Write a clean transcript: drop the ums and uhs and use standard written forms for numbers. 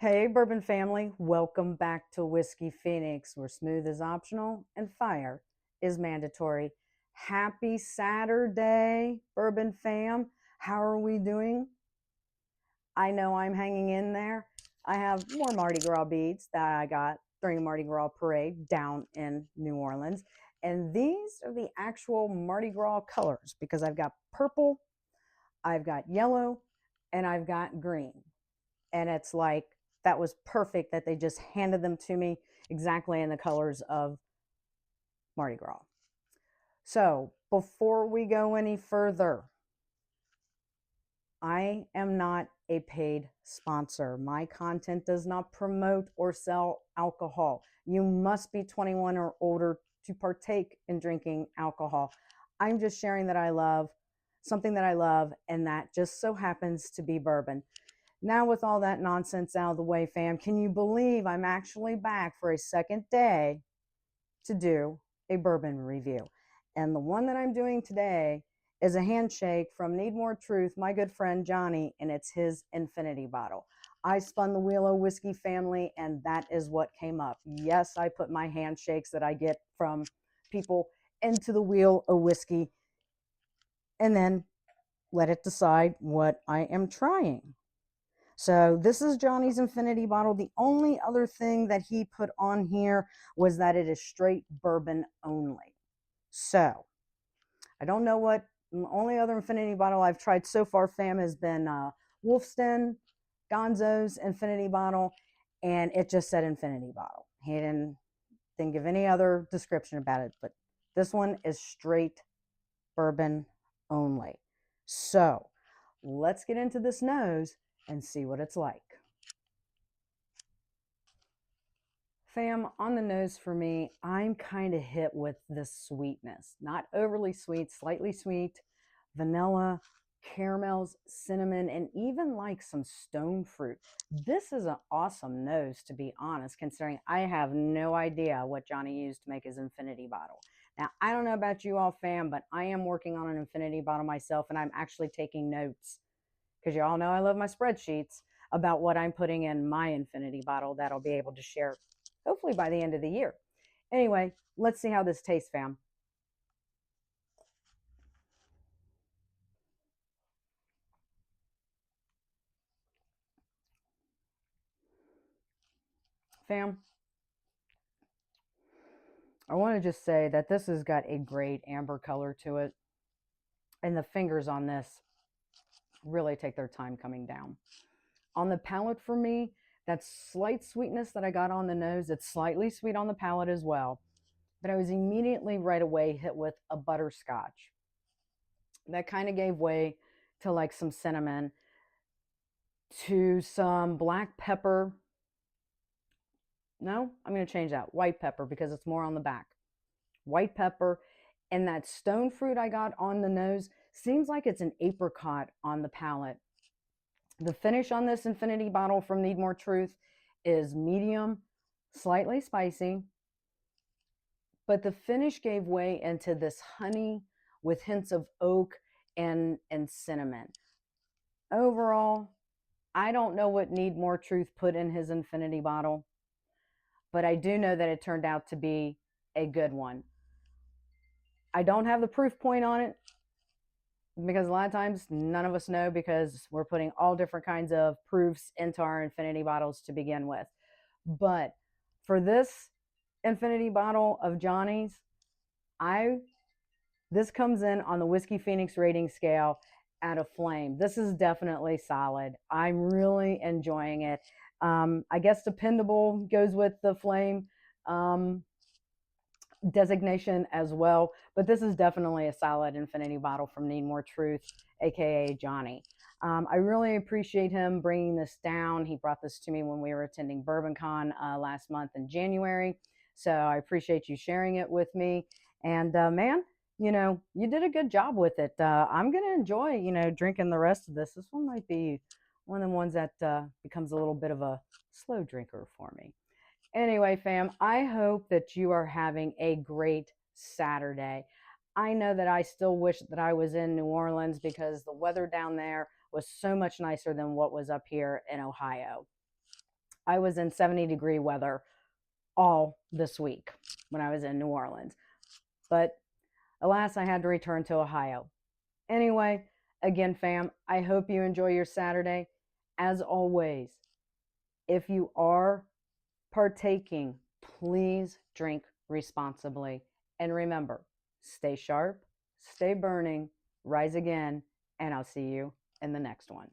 Hey, Bourbon family, welcome back to Whiskey Phoenix, where smooth is optional and fire is mandatory. Happy Saturday, Bourbon fam. How are we doing? I know I'm hanging in there. I have more Mardi Gras beads that I got during the Mardi Gras parade down in New Orleans. And these are the actual Mardi Gras colors because I've got purple, I've got yellow, and I've got green. And it's like that was perfect that they just handed them to me exactly in the colors of Mardi Gras. So before we go any further, I am not a paid sponsor. My content does not promote or sell alcohol. You must be 21 or older to partake in drinking alcohol. I'm just sharing that I love something that I love, and that just so happens to be bourbon. Now, with all that nonsense out of the way, fam, can you believe I'm actually back for a second day to do a bourbon review? And the one that I'm doing today is a Handshake from Need More Truth, my good friend Johnny, and it's his infinity bottle. I spun the wheel of whiskey family, and that is what came up. Yes, I put my handshakes that I get from people into the wheel of whiskey and then let it decide what I am trying. So this is Johnny's infinity bottle. The only other thing that he put on here was that it is straight bourbon only. So I don't know what the only other infinity bottle I've tried so far, fam, has been Wolfston, Gonzo's infinity bottle, and it just said infinity bottle. He didn't give any other description about it, but this one is straight bourbon only. So let's get into this nose and see what it's like. Fam, on the nose for me, I'm kind of hit with this sweetness. Not overly sweet, slightly sweet, vanilla, caramels, cinnamon, and even like some stone fruit. This is an awesome nose, to be honest, considering I have no idea what Johnny used to make his infinity bottle. Now, I don't know about you all, fam, but I am working on an infinity bottle myself, and I'm actually taking notes because you all know I love my spreadsheets about what I'm putting in my infinity bottle that I'll be able to share hopefully by the end of the year. Anyway, let's see how this tastes, fam. Fam, I want to just say that this has got a great amber color to it, and the fingers on this really take their time coming down. On the palate for me, that slight sweetness that I got on the nose, it's slightly sweet on the palate as well, but I was immediately right away hit with a butterscotch. That kind of gave way to like some cinnamon, to some black pepper. No, I'm going to change that. White pepper because it's more on the back. White pepper. And that stone fruit I got on the nose seems like it's an apricot on the palate. The finish on this infinity bottle from Need More Truth is medium, slightly spicy, but the finish gave way into this honey with hints of oak and cinnamon. Overall, I don't know what Need More Truth put in his infinity bottle, but I do know that it turned out to be a good one. I don't have the proof point on it because a lot of times none of us know because we're putting all different kinds of proofs into our infinity bottles to begin with. But for this infinity bottle of Johnny's, I this comes in on the Whiskey Phoenix rating scale at a flame. This is definitely solid. I'm really enjoying it. I guess dependable goes with the flame designation as well, but this is definitely a solid infinity bottle from Need More Truth, aka Johnny. I really appreciate him bringing this down. He brought this to me when we were attending BourbonCon last month in January, so I appreciate you sharing it with me. And man, you did a good job with it. I'm gonna enjoy, drinking the rest of this. This one might be one of the ones that becomes a little bit of a slow drinker for me. Anyway, fam, I hope that you are having a great Saturday. I know that I still wish that I was in New Orleans because the weather down there was so much nicer than what was up here in Ohio. I was in 70-degree weather all this week when I was in New Orleans. But alas, I had to return to Ohio. Anyway, again, fam, I hope you enjoy your Saturday. As always, if you are partaking, please drink responsibly. And remember, stay sharp, stay burning, rise again, and I'll see you in the next one.